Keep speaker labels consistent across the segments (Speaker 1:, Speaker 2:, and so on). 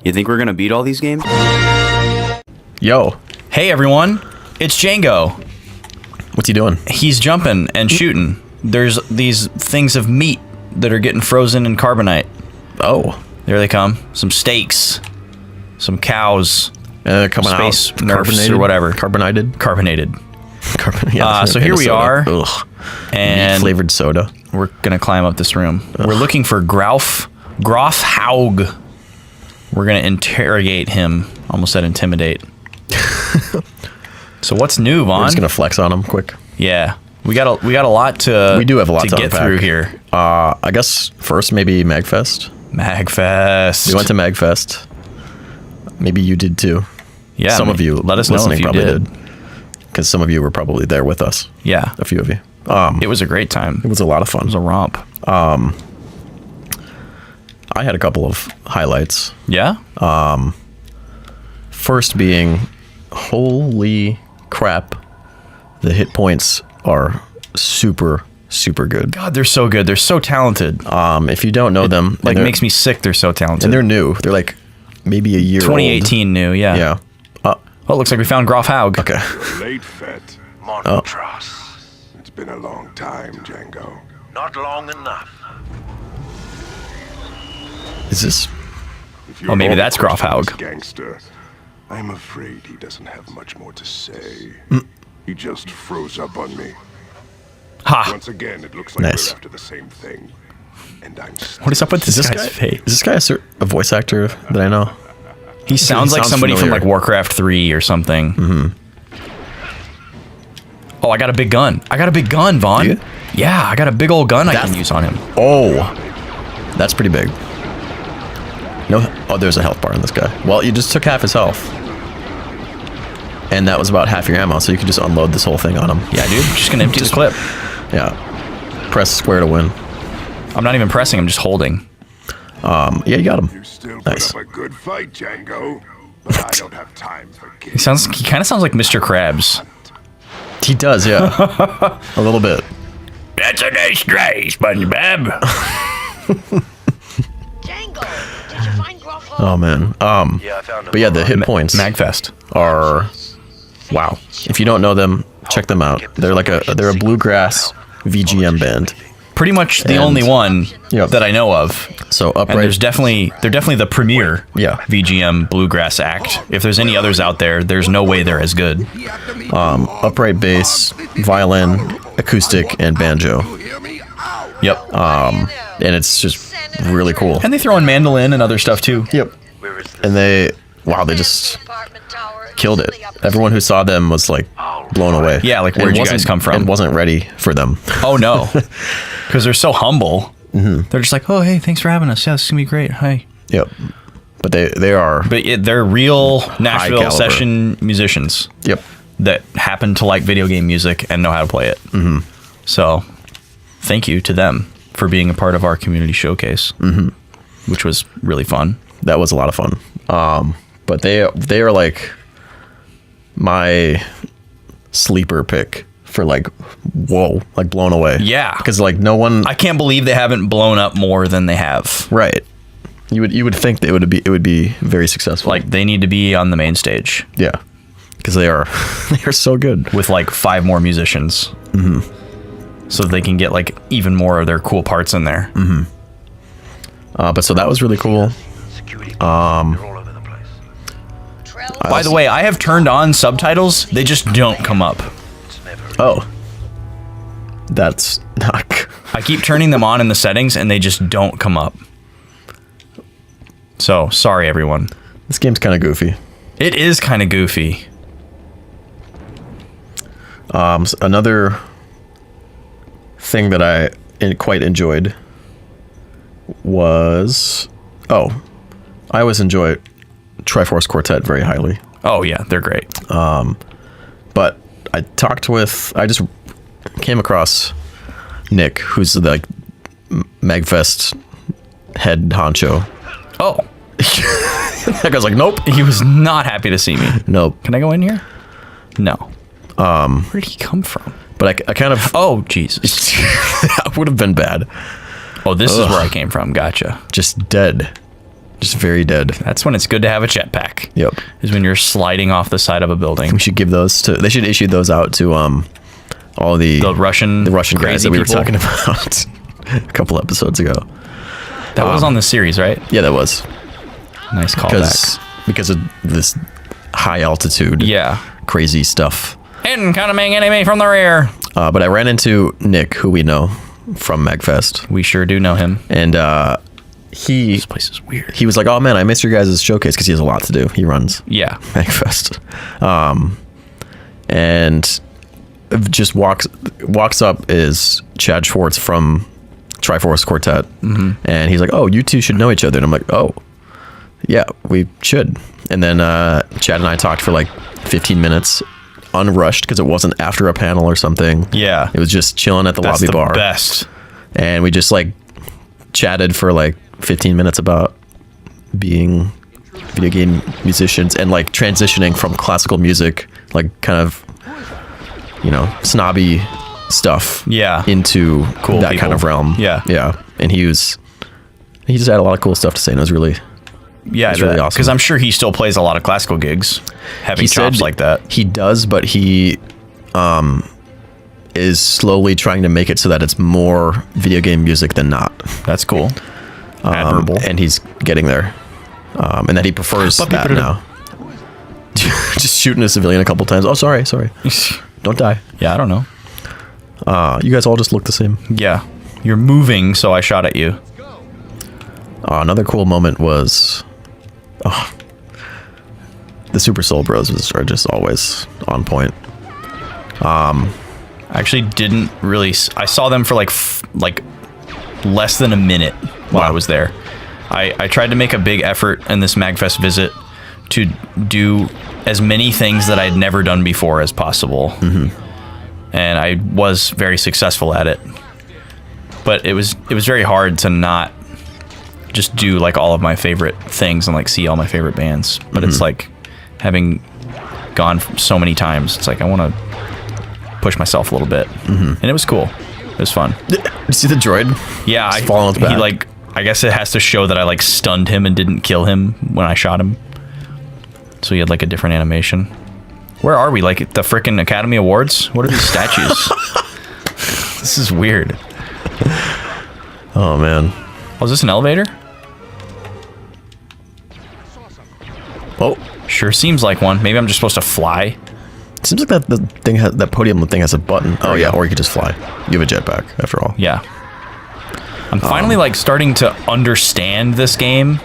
Speaker 1: You think we're gonna beat all these games?
Speaker 2: Yo.
Speaker 3: Hey everyone, it's Django.
Speaker 2: What's he doing?
Speaker 3: He's jumping and shooting. There's these things of meat that are getting frozen in carbonite.
Speaker 2: Oh.
Speaker 3: There they come. Some steaks. Some cows.
Speaker 2: They're coming
Speaker 3: Space
Speaker 2: out.
Speaker 3: nerfs or whatever.
Speaker 2: Carbonated?
Speaker 3: Carbonated.
Speaker 2: Yeah,
Speaker 3: so here we
Speaker 2: soda.
Speaker 3: are.
Speaker 2: Ugh.
Speaker 3: And
Speaker 2: flavored soda.
Speaker 3: we're going to climb up this room. Ugh. We're looking for Groff Haug. We're going to interrogate him. Almost said intimidate. So what's new, Vaughn?
Speaker 2: We're just going to flex on him quick.
Speaker 3: Yeah. We got a lot to
Speaker 2: We do have a lot to
Speaker 3: get
Speaker 2: unpack.
Speaker 3: through here.
Speaker 2: I guess first maybe MAGFest.
Speaker 3: MAGFest.
Speaker 2: We went to MAGFest. Maybe you did too.
Speaker 3: Yeah.
Speaker 2: Some of you
Speaker 3: let us know
Speaker 2: listening
Speaker 3: if you
Speaker 2: probably
Speaker 3: did.
Speaker 2: Because some of you were probably there with us.
Speaker 3: Yeah.
Speaker 2: A few of you.
Speaker 3: It was a great time.
Speaker 2: It was a lot of fun.
Speaker 3: It was a romp.
Speaker 2: I had a couple of highlights.
Speaker 3: Yeah?
Speaker 2: First being, holy crap, the hit points are super, super good.
Speaker 3: God, they're so good. They're so talented.
Speaker 2: If you don't know them,
Speaker 3: Like, makes me sick they're so talented.
Speaker 2: and they're new. They're like maybe a year
Speaker 3: 2018 new, yeah.
Speaker 2: old. Yeah.
Speaker 3: Oh, it looks like we found Groff Haug.
Speaker 2: Okay.
Speaker 4: Late Fet.
Speaker 5: Montrose.
Speaker 4: It's been a long time, Django.
Speaker 5: Not long enough.
Speaker 2: Is this?
Speaker 4: If
Speaker 3: Oh, maybe
Speaker 4: you're
Speaker 3: that's Groff
Speaker 4: questioning
Speaker 3: Haug.
Speaker 4: this Gangster, I'm afraid he doesn't have much more to say. He just froze up on me.
Speaker 3: Ha!
Speaker 4: Once again, it looks like
Speaker 2: Nice.
Speaker 4: we're after the same thing. And I'm
Speaker 3: What is up with this
Speaker 2: Is this
Speaker 3: guy's
Speaker 2: guy?
Speaker 3: face?
Speaker 2: Is this guy a voice actor that I know?
Speaker 3: He sounds like
Speaker 2: sounds
Speaker 3: somebody from
Speaker 2: familiar.
Speaker 3: like Warcraft 3 or something. Mm-hmm. Oh, I got a big gun. Vaughn.
Speaker 2: Do you?
Speaker 3: Yeah, I got a big old gun I can use on him.
Speaker 2: Oh, that's pretty big. No, oh, there's a health bar on this guy. Well, you just took half his health. And that was about half your ammo, so you could just unload this whole thing on him.
Speaker 3: Yeah, dude. Just gonna empty the clip.
Speaker 2: Yeah. Press square to win.
Speaker 3: I'm not even pressing. I'm just holding.
Speaker 2: Yeah, you got him.
Speaker 4: You still
Speaker 2: Nice.
Speaker 4: put up a good fight, Django. But I don't have time for
Speaker 3: He
Speaker 4: kids.
Speaker 3: kind of sounds like Mr. Krabs.
Speaker 2: He does, yeah. A little bit.
Speaker 3: That's a nice try, SpongeBob.
Speaker 6: Django, did you find Groff Haug?
Speaker 2: Oh man.
Speaker 5: Yeah, I found him.
Speaker 2: But yeah, the hit points
Speaker 3: MAGFest.
Speaker 2: are wow. If you don't know them, check them out. They're a bluegrass VGM band.
Speaker 3: Pretty much the
Speaker 2: And-
Speaker 3: only one
Speaker 2: Yep.
Speaker 3: that I know of.
Speaker 2: So
Speaker 3: And
Speaker 2: upright.
Speaker 3: they're definitely the premier
Speaker 2: Yeah.
Speaker 3: VGM bluegrass act. If there's any others out there, there's no way they're as good.
Speaker 2: Upright bass, violin, acoustic, and banjo.
Speaker 3: Yep.
Speaker 2: And it's just really cool.
Speaker 3: And they throw in mandolin and other stuff too.
Speaker 2: Yep.
Speaker 5: Where is this?
Speaker 2: And they just killed it. Everyone who saw them was like blown away.
Speaker 3: Yeah, like,
Speaker 2: And
Speaker 3: where'd you
Speaker 2: wasn't-
Speaker 3: guys come from?
Speaker 2: And wasn't ready for them.
Speaker 3: Oh no, because they're so humble. They're just like, oh hey, thanks for having us. Yeah, this is gonna be great. Hi.
Speaker 2: Yep. But they are.
Speaker 3: But they're real Nashville
Speaker 2: caliber.
Speaker 3: session musicians
Speaker 2: Yep.
Speaker 3: that happen to like video game music and know how to play it. So, thank you to them for being a part of our community showcase, which was really fun.
Speaker 2: That was a lot of fun. But they are like my sleeper pick for like, whoa, like blown away.
Speaker 3: Yeah.
Speaker 2: Because like no one.
Speaker 3: I can't believe they haven't blown up more than they have.
Speaker 2: Right. You would think that it would be very successful.
Speaker 3: Like, they need to be on the main stage
Speaker 2: yeah. Because they are so good.
Speaker 3: with like 5 more musicians. So they can get like even more of their cool parts in there.
Speaker 2: But so that was really cool.
Speaker 5: Security. They're all over the place.
Speaker 3: By the way, I have turned on subtitles. They just don't come up.
Speaker 5: It's never.
Speaker 2: Oh. That's not.
Speaker 3: I keep turning them on in the settings and they just don't come up. So, sorry everyone.
Speaker 2: This game's kind of goofy.
Speaker 3: It is kind of goofy.
Speaker 2: Another thing that I quite enjoyed was I always enjoy Triforce Quartet very highly.
Speaker 3: Oh yeah, they're great.
Speaker 2: But I just came across Nick, who's the like MAGFest head honcho.
Speaker 3: Oh,
Speaker 2: That guy's like, nope.
Speaker 3: he was not happy to see me.
Speaker 2: Nope.
Speaker 3: Can I go in here? No. Where did he come from?
Speaker 2: But I kind of
Speaker 3: Oh, Jesus.
Speaker 2: that would have been bad.
Speaker 3: Oh, this is
Speaker 2: Ugh.
Speaker 3: where I came from. Gotcha.
Speaker 2: Just dead. Just very dead.
Speaker 3: That's when it's good to have a jetpack.
Speaker 2: Yep.
Speaker 3: Is when you're sliding off the side of a building.
Speaker 2: We should give those to. They should issue those out to all the
Speaker 3: Russian
Speaker 2: guys
Speaker 3: crazy
Speaker 2: that we were
Speaker 3: people.
Speaker 2: talking about a couple episodes ago.
Speaker 3: That was on the series, right?
Speaker 2: Yeah, that was
Speaker 3: Nice callback.
Speaker 2: because of this high altitude,
Speaker 3: Yeah.
Speaker 2: crazy stuff.
Speaker 3: Incoming enemy from the rear.
Speaker 2: But I ran into Nick, who we know from MAGFest,
Speaker 3: We sure do know him.
Speaker 2: and he
Speaker 3: This place is weird.
Speaker 2: he was like, "Oh man, I missed your guys' showcase," because he has a lot to do. He runs
Speaker 3: Yeah.
Speaker 2: MAGFest, and just walks up is Chad Schwartz from Triforce Quartet, and he's like, "Oh, you two should know each other," and I'm like, "Oh, yeah, we should." And then Chad and I talked for like 15 minutes, unrushed, because it wasn't after a panel or something.
Speaker 3: Yeah.
Speaker 2: It was just chilling at the
Speaker 3: That's
Speaker 2: lobby
Speaker 3: the
Speaker 2: bar,
Speaker 3: best.
Speaker 2: and we just like chatted for like 15 minutes about being video game musicians and like transitioning from classical music, like kind of, you know, snobby stuff,
Speaker 3: Yeah.
Speaker 2: into
Speaker 3: Cool
Speaker 2: that
Speaker 3: people.
Speaker 2: kind of realm.
Speaker 3: Yeah.
Speaker 2: And he just had a lot of cool stuff to say, and it was really
Speaker 3: Yeah,
Speaker 2: It's really awesome.
Speaker 3: Because I'm sure he still plays a lot of classical gigs, having
Speaker 2: he
Speaker 3: chops
Speaker 2: said
Speaker 3: like that.
Speaker 2: he does, but he is slowly trying to make it so that it's more video game music than not.
Speaker 3: That's cool. Admirable.
Speaker 2: And he's getting there, and that he prefers that now. Just shooting a civilian a couple times. Oh, sorry, don't die.
Speaker 3: Yeah, I don't know.
Speaker 2: You guys all just look the same.
Speaker 3: Yeah. You're moving, so I shot at you.
Speaker 2: Another cool moment was, the Super Soul Bros are just always on point.
Speaker 3: I actually didn't really. I saw them for like less than a minute while I was there. I tried to make a big effort in this MAGFest visit to do as many things that I'd never done before as possible. And I was very successful at it. But it was very hard to not just do like all of my favorite things and like see all my favorite bands. But it's like having gone so many times, it's like I want to push myself a little bit. And it was cool. It was fun.
Speaker 2: Did you see the droid?
Speaker 3: Yeah,
Speaker 2: Just falling on its back.
Speaker 3: he like, I guess it has to show that I like stunned him and didn't kill him when I shot him. So he had like a different animation. Where are we? Like at the frickin' Academy Awards? What are these statues? This is weird.
Speaker 2: Oh man.
Speaker 3: Was this an elevator?
Speaker 2: Oh,
Speaker 3: Sure seems like one. Maybe I'm just supposed to fly.
Speaker 2: it seems like that podium thing has a button. Oh yeah, or you could just fly. You have a jetpack after all.
Speaker 3: Yeah. I'm finally like starting to understand this game.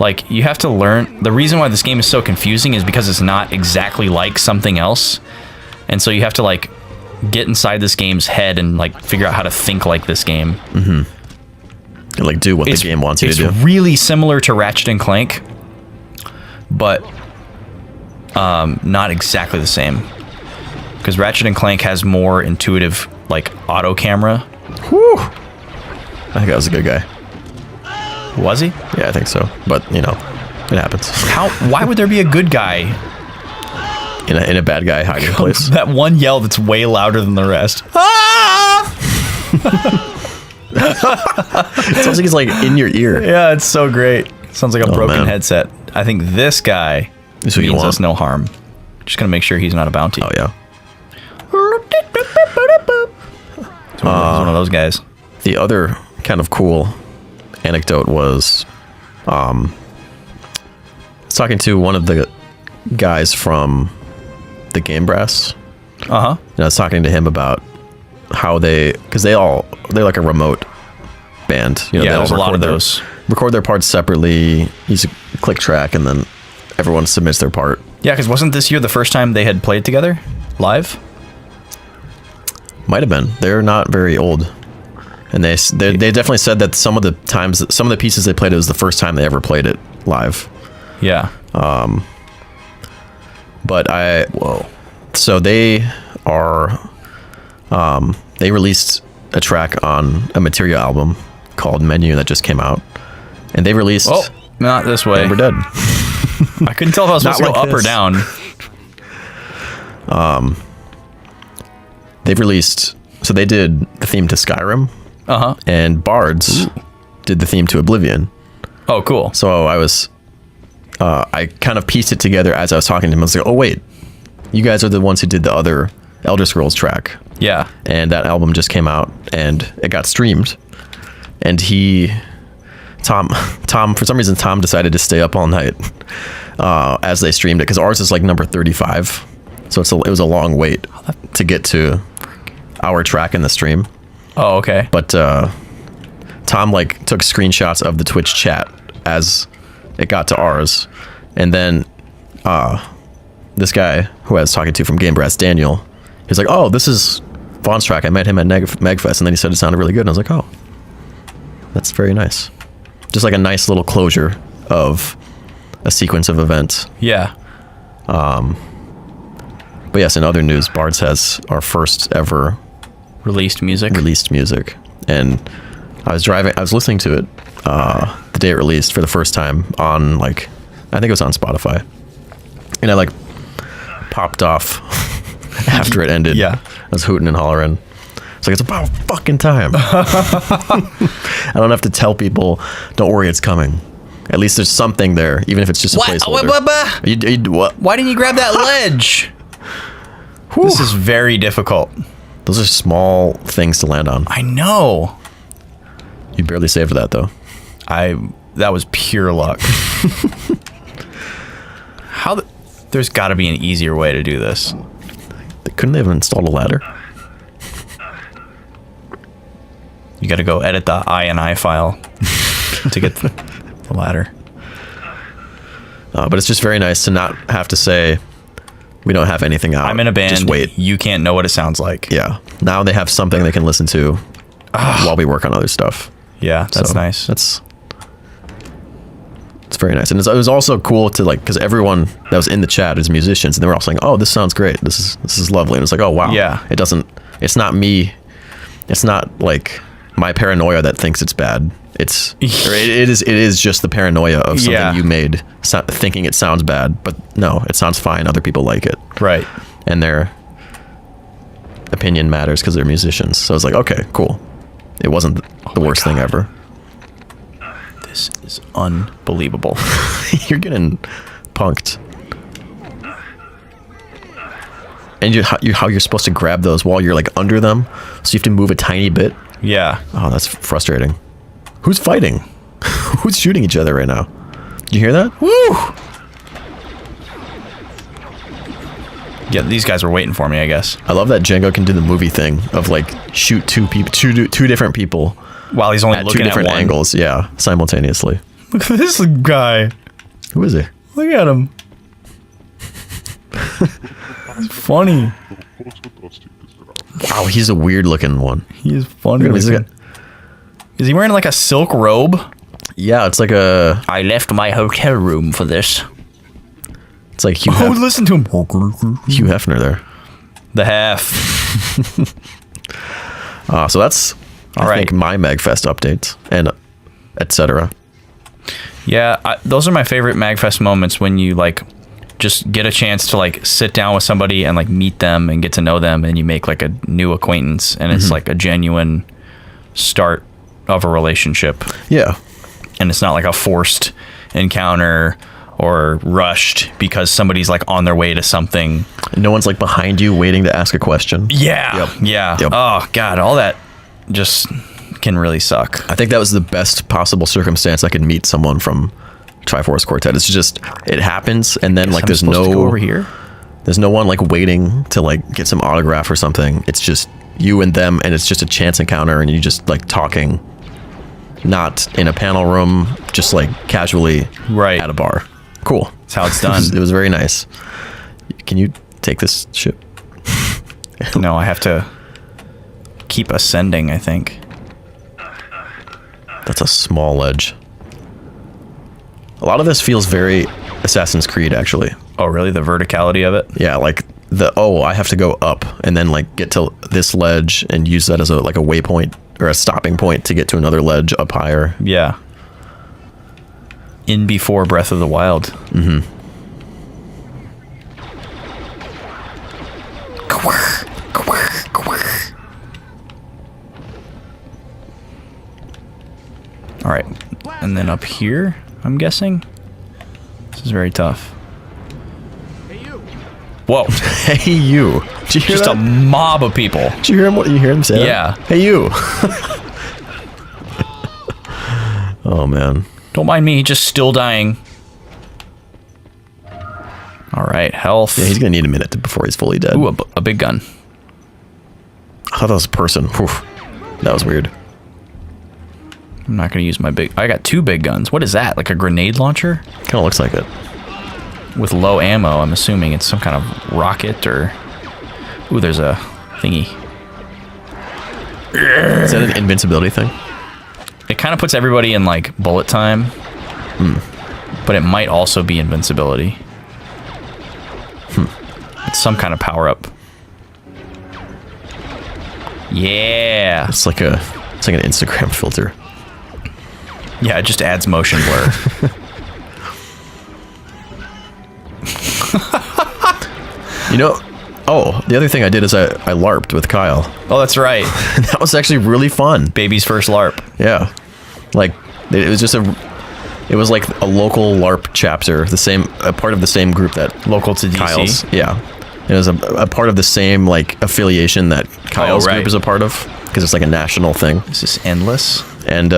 Speaker 3: Like you have to learn. The reason why this game is so confusing is because it's not exactly like something else. And so you have to like get inside this game's head and like figure out how to think like this game.
Speaker 2: And like do what the game wants you to do.
Speaker 3: It's really similar to Ratchet and Clank, but not exactly the same. Because Ratchet and Clank has more intuitive like auto camera.
Speaker 2: Whew. I think that was a good guy.
Speaker 3: Was he?
Speaker 2: Yeah, I think so. But you know, it happens.
Speaker 3: Why would there be a good guy?
Speaker 2: In a bad guy hiding place.
Speaker 3: That one yell that's way louder than the rest.
Speaker 2: It sounds like he's like in your ear.
Speaker 3: Yeah, it's so great. Sounds like a broken
Speaker 2: man.
Speaker 3: headset. I think this guy
Speaker 2: This is what you
Speaker 3: means
Speaker 2: want.
Speaker 3: us no harm. Just gonna make sure he's not a bounty.
Speaker 2: Oh yeah.
Speaker 3: He's one of those guys.
Speaker 2: The other kind of cool anecdote was, I was talking to one of the guys from the Game Brass, and I was talking to him about how because they're like a remote band. You know,
Speaker 3: Yeah,
Speaker 2: they all
Speaker 3: there's a lot of
Speaker 2: record
Speaker 3: those.
Speaker 2: record their parts separately, use a click track, and then everyone submits their part.
Speaker 3: Yeah, because wasn't this year the first time they had played together live?
Speaker 2: Might have been. They're not very old, and they definitely said that some of the pieces they played, it was the first time they ever played it live.
Speaker 3: Yeah.
Speaker 2: But so they are, they released a track on a Materia album called Menu that just came out, and they released.
Speaker 3: Oh, not this way.
Speaker 2: And we're dead.
Speaker 3: I couldn't tell if I was supposed to
Speaker 2: Not
Speaker 3: go
Speaker 2: like
Speaker 3: up or
Speaker 2: this.
Speaker 3: down.
Speaker 2: They've released. So they did the theme to Skyrim,
Speaker 3: Uh huh.
Speaker 2: and Bards did the theme to Oblivion.
Speaker 3: Oh, cool.
Speaker 2: So I kind of pieced it together as I was talking to him. I was like, oh wait, you guys are the ones who did the other Elder Scrolls track.
Speaker 3: Yeah.
Speaker 2: And that album just came out and it got streamed. And Tom, for some reason, Tom decided to stay up all night as they streamed it, because ours is like number 35. So it was a long wait to get to our track in the stream.
Speaker 3: Oh, okay.
Speaker 2: But Tom like took screenshots of the Twitch chat as it got to ours. And then this guy who I was talking to from Game Brass, Daniel, he was like, oh, this is Vaughn's track. I met him at MAGFest. And then he said it sounded really good. And I was like, oh, that's very nice. Just like a nice little closure of a sequence of events.
Speaker 3: Yeah.
Speaker 2: But yes, in other news, Bards has our first ever
Speaker 3: Released music.
Speaker 2: And I was listening to it the day it released for the first time on I think it was on Spotify. And I like popped off after it ended.
Speaker 3: Yeah.
Speaker 2: I was hooting and hollering. It's like, it's about fucking time. I don't have to tell people, don't worry, it's coming. At least there's something there, even if it's just a placeholder. What?
Speaker 3: Why didn't you grab that ledge? This is very difficult.
Speaker 2: Those are small things to land on.
Speaker 3: I know.
Speaker 2: You barely saved that, though.
Speaker 3: That was pure luck. There's got to be an easier way to do this.
Speaker 2: Couldn't they have installed a ladder?
Speaker 3: You got to go edit the INI file to get the ladder.
Speaker 2: But it's just very nice to not have to say, we don't have anything out.
Speaker 3: I'm in a band.
Speaker 2: Just wait.
Speaker 3: You can't know what it sounds like.
Speaker 2: Yeah. Now they have something they can listen to while we work on other stuff.
Speaker 3: Yeah, that's
Speaker 2: So
Speaker 3: nice.
Speaker 2: It's very nice. And it was also cool to because everyone that was in the chat is musicians, and they were all saying, oh, this sounds great. This is lovely. And it's like, oh, wow.
Speaker 3: Yeah.
Speaker 2: It's not me. It's not like my paranoia that thinks it's bad. It is just the paranoia of something you made, thinking it sounds bad, but no, it sounds fine. Other people like it.
Speaker 3: Right.
Speaker 2: And their opinion matters because they're musicians. So it's like, okay, cool. It wasn't the worst thing ever.
Speaker 3: This is unbelievable.
Speaker 2: You're getting punked. And how you're supposed to grab those while you're under them, so you have to move a tiny bit.
Speaker 3: Yeah.
Speaker 2: Oh, that's frustrating. Who's fighting? Who's shooting each other right now? Did you hear that?
Speaker 3: Woo! Yeah, these guys were waiting for me, I guess.
Speaker 2: I love that Django can do the movie thing of shoot two different people
Speaker 3: While he's only
Speaker 2: at
Speaker 3: looking
Speaker 2: two different
Speaker 3: at one.
Speaker 2: angles, yeah, simultaneously.
Speaker 3: Look at this guy.
Speaker 2: Who is he?
Speaker 3: Look at him. He's funny.
Speaker 2: Wow, he's a weird looking one.
Speaker 3: He is funny.
Speaker 2: Look at him,
Speaker 3: Is he wearing a silk robe?
Speaker 2: Yeah, it's like a.
Speaker 3: I left my hotel room for this.
Speaker 2: It's like Hugh,
Speaker 3: Listen to him.
Speaker 2: Hugh Hefner there.
Speaker 3: The half.
Speaker 2: So that's I think my MAGFest updates and etc.
Speaker 3: Yeah, those are my favorite MAGFest moments, when you just get a chance to sit down with somebody and meet them and get to know them, and you make a new acquaintance, and it's a genuine start of a relationship.
Speaker 2: Yeah.
Speaker 3: And it's not a forced encounter or rushed because somebody's on their way to something.
Speaker 2: No one's behind you waiting to ask a question.
Speaker 3: Yeah.
Speaker 2: Yep.
Speaker 3: Yeah.
Speaker 2: Yep.
Speaker 3: Oh God, all that just can really suck.
Speaker 2: I think that was the best possible circumstance I could meet someone from Triforce Quartet. It's just, it happens, and then there's no
Speaker 3: to go over here.
Speaker 2: There's no one waiting to get some autograph or something. It's just you and them, and it's just a chance encounter, and you just talking, not in a panel room, just casually at a bar. Cool.
Speaker 3: That's how it's done.
Speaker 2: It was very nice. Can you take this ship?
Speaker 3: No, I have to keep ascending, I think.
Speaker 2: That's a small ledge. A lot of this feels very Assassin's Creed, actually.
Speaker 3: Oh, really? The verticality of it?
Speaker 2: Yeah, I have to go up and then get to this ledge and use that as a waypoint or a stopping point to get to another ledge up higher.
Speaker 3: Yeah. In before Breath of the Wild.
Speaker 2: Mm-hmm.
Speaker 3: All right. And then up here, I'm guessing. This is very tough. Whoa.
Speaker 2: Hey, you. Did you hear
Speaker 3: Just
Speaker 2: that?
Speaker 3: a mob of people.
Speaker 2: Did you hear him? What you hear him say?
Speaker 3: Yeah.
Speaker 2: That? Hey, you. Oh, man.
Speaker 3: Don't mind me, just still dying. All right, health.
Speaker 2: Yeah, he's going to need a minute before he's fully dead.
Speaker 3: Ooh, a big gun.
Speaker 2: I thought that was a person. Oof. That was weird.
Speaker 3: I'm not going to use my big... I got 2 big guns. What is that? Like a grenade launcher?
Speaker 2: Kind of looks like it.
Speaker 3: With low ammo, I'm assuming it's some kind of rocket or... Ooh, there's a thingy.
Speaker 2: Is that an invincibility thing?
Speaker 3: It kind of puts everybody in, like, bullet time. But it might also be invincibility. It's some kind of power-up. Yeah!
Speaker 2: It's like an Instagram filter.
Speaker 3: Yeah, it just adds motion blur.
Speaker 2: You know, oh, the other thing I did is I LARPed with Kyle.
Speaker 3: Oh, that's right.
Speaker 2: That was actually really fun.
Speaker 3: Baby's first LARP.
Speaker 2: Yeah. Like, it was just it was like a local LARP chapter, a part of the same group that
Speaker 3: Local to DC.
Speaker 2: Kyle's. Yeah. It was a part of the same, like, affiliation that Kyle's
Speaker 3: right.
Speaker 2: group is a part of, because it's like a national thing.
Speaker 3: This is endless.
Speaker 2: And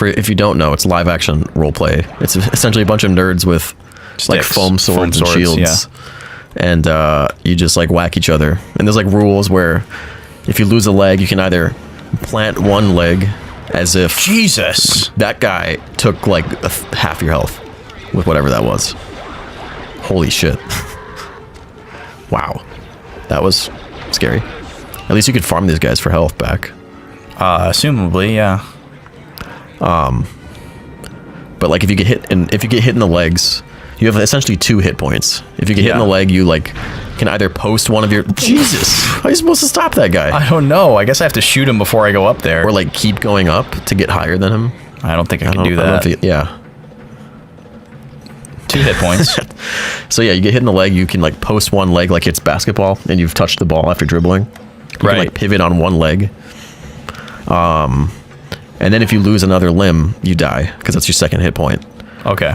Speaker 2: if you don't know, it's live action role play. It's essentially a bunch of nerds with like
Speaker 3: Sticks.
Speaker 2: foam swords and
Speaker 3: Foam
Speaker 2: shields. And you just like whack each other. And there's like rules where if you lose a leg, you can either plant one leg as if
Speaker 3: Jesus!
Speaker 2: that guy took like half your health with whatever that was. Holy shit. Wow. That was scary. At least you could farm these guys for health back.
Speaker 3: Assumably, yeah.
Speaker 2: But like if you get hit in the legs, you have essentially 2 hit points. If you get hit in the leg, you like can either post one of your Jesus. How are you supposed to stop that guy?
Speaker 3: I don't know. I guess I have to shoot him before I go up there.
Speaker 2: Or like keep going up to get higher than him.
Speaker 3: I don't think I can
Speaker 2: don't-
Speaker 3: do
Speaker 2: I don't
Speaker 3: that.
Speaker 2: think- yeah.
Speaker 3: 2 hit points.
Speaker 2: So yeah, you get hit in the leg, you can like post one leg like it's basketball and you've touched the ball after dribbling. You can like pivot on one leg. And then if you lose another limb, you die because that's your second hit point.
Speaker 3: Okay.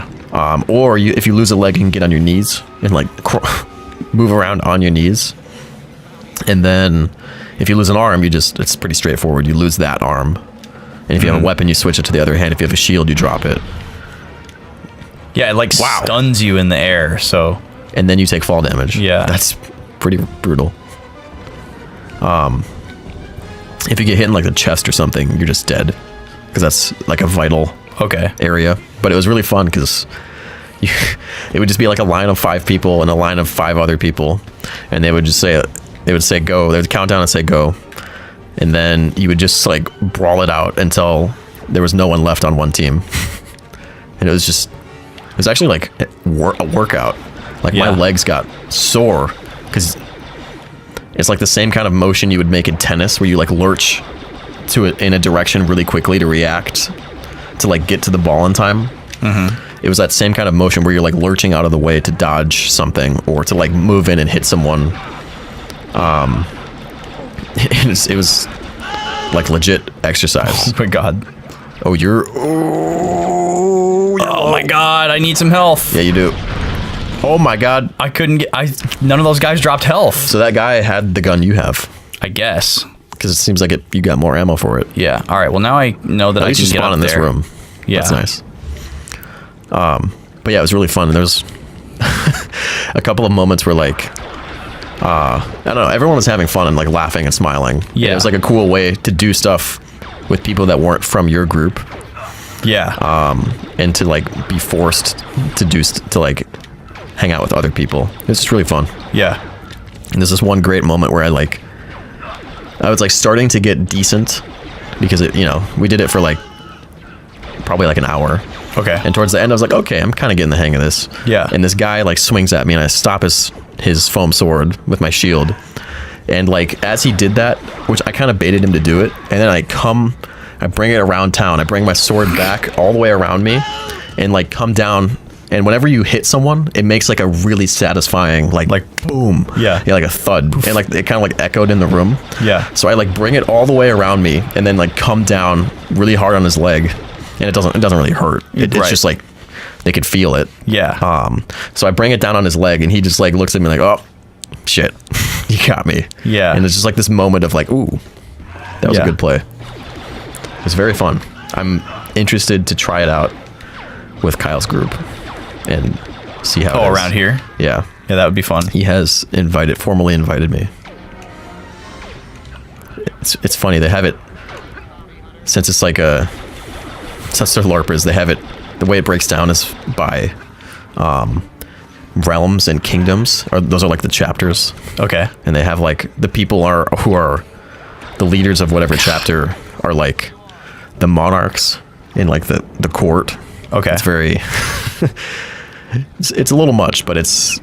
Speaker 2: Or if you lose a leg, you can get on your knees and like move around on your knees. And then if you lose an arm, it's pretty straightforward. You lose that arm. And if you have a weapon, you switch it to the other hand. If you have a shield, you drop it.
Speaker 3: Yeah, it like stuns you in the air, so...
Speaker 2: And then you take fall damage.
Speaker 3: Yeah.
Speaker 2: That's pretty brutal. If you get hit in like the chest or something, you're just dead. Because that's like a vital area. But it was really fun because it would just be like a line of 5 people and a line of 5 other people. And they would say go. They would count down and say go. And then you would just like brawl it out until there was no one left on one team. And it was actually like a workout. Like my legs got sore because it's like the same kind of motion you would make in tennis where you like lurch to it in a direction really quickly to react to like get to the ball in time. It was that same kind of motion where you're like lurching out of the way to dodge something or to like move in and hit someone. It was like legit exercise.
Speaker 3: Oh my god.
Speaker 2: Oh,
Speaker 3: Oh my god, I need some health.
Speaker 2: Yeah, you do. Oh my god.
Speaker 3: I couldn't get... None of those guys dropped health.
Speaker 2: So that guy had the gun you have.
Speaker 3: I guess.
Speaker 2: Because it seems like you got more ammo for it.
Speaker 3: Yeah. All right. Well, now I know that
Speaker 2: At
Speaker 3: I
Speaker 2: least
Speaker 3: can
Speaker 2: you
Speaker 3: get
Speaker 2: spawn
Speaker 3: up
Speaker 2: in this
Speaker 3: there.
Speaker 2: room.
Speaker 3: Yeah.
Speaker 2: That's nice. But yeah, it was really fun. And there was a couple of moments where like, I don't know, everyone was having fun and like laughing and smiling.
Speaker 3: Yeah.
Speaker 2: And it was like a cool way to do stuff with people that weren't from your group.
Speaker 3: Yeah.
Speaker 2: And to like be forced to like hang out with other people. It's just really fun.
Speaker 3: Yeah.
Speaker 2: And there's this one great moment where I was like starting to get decent because we did it for like probably like an hour.
Speaker 3: Okay.
Speaker 2: And towards the end I was like, okay, I'm kind of getting the hang of this.
Speaker 3: Yeah.
Speaker 2: And this guy like swings at me and I stop his foam sword with my shield. And like as he did that, which I kind of baited him to do it, and then I bring it around town. I bring my sword back all the way around me and like come down. And whenever you hit someone, it makes like a really satisfying like boom.
Speaker 3: Yeah.
Speaker 2: Like a thud. And like it kind of like echoed in the room.
Speaker 3: Yeah.
Speaker 2: So I like bring it all the way around me and then like come down really hard on his leg. and it doesn't really hurt. It's
Speaker 3: Right.
Speaker 2: just like they could feel it.
Speaker 3: Yeah.
Speaker 2: So I bring it down on his leg, and he just like looks at me like, oh shit, you got me.
Speaker 3: Yeah.
Speaker 2: And it's just like this moment of like, ooh, that was
Speaker 3: Yeah.
Speaker 2: a good play. It's very fun. I'm interested to try it out with Kyle's group and see how.
Speaker 3: Oh,
Speaker 2: it is.
Speaker 3: around here?
Speaker 2: Yeah.
Speaker 3: Yeah, that would be fun.
Speaker 2: He has formally invited me. It's funny, they have it, since it's like since they're LARPers, they have it, the way it breaks down is by realms and kingdoms, or those are like the chapters.
Speaker 3: Okay.
Speaker 2: And they have like, the people who are the leaders of whatever chapter are like the monarchs in like the court.
Speaker 3: Okay.
Speaker 2: It's very, it's a little much, but it's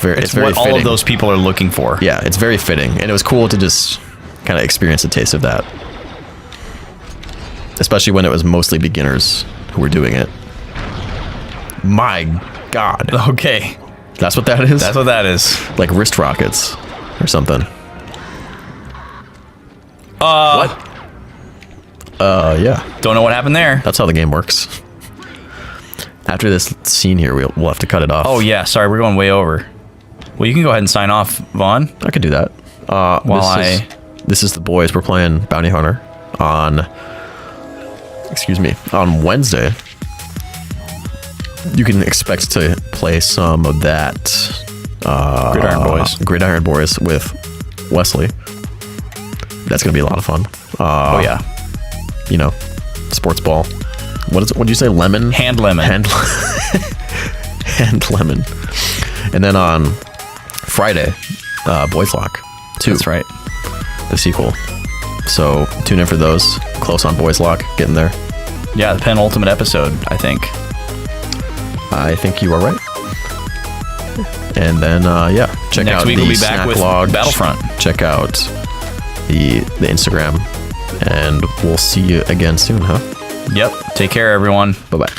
Speaker 2: very
Speaker 3: It's
Speaker 2: very
Speaker 3: what all
Speaker 2: fitting.
Speaker 3: of those people are looking for.
Speaker 2: Yeah, it's very fitting, and it was cool to just kind of experience a taste of that, especially when it was mostly beginners who were doing it. My God,
Speaker 3: Okay.
Speaker 2: that's what that is.
Speaker 3: That's what that is.
Speaker 2: Like wrist rockets or something. What? Yeah,
Speaker 3: Don't know what happened there.
Speaker 2: that's how the game works. After this scene here, we'll have to cut it off.
Speaker 3: Oh, yeah. Sorry, we're going way over. Well, you can go ahead and sign off, Vaughn.
Speaker 2: I could do that. This is the boys. We're playing Bounty Hunter on Wednesday. You can expect to play some of that Gridiron Boys with Wesley. That's gonna be a lot of fun.
Speaker 3: Oh, yeah.
Speaker 2: You know, sports ball. What did you say? Lemon?
Speaker 3: Hand lemon.
Speaker 2: Hand lemon. And then on Friday, Boys Lock 2.
Speaker 3: That's right.
Speaker 2: The sequel. So tune in for those. Close on Boys Lock. Getting there.
Speaker 3: Yeah, the penultimate episode, I think.
Speaker 2: I think you are right. And then, check
Speaker 3: Next
Speaker 2: out
Speaker 3: week
Speaker 2: the
Speaker 3: we'll be back with
Speaker 2: Snacklog.
Speaker 3: Battlefront.
Speaker 2: Check out the Instagram. And we'll see you again soon, huh?
Speaker 3: Yep. Take care, everyone.
Speaker 2: Bye-bye.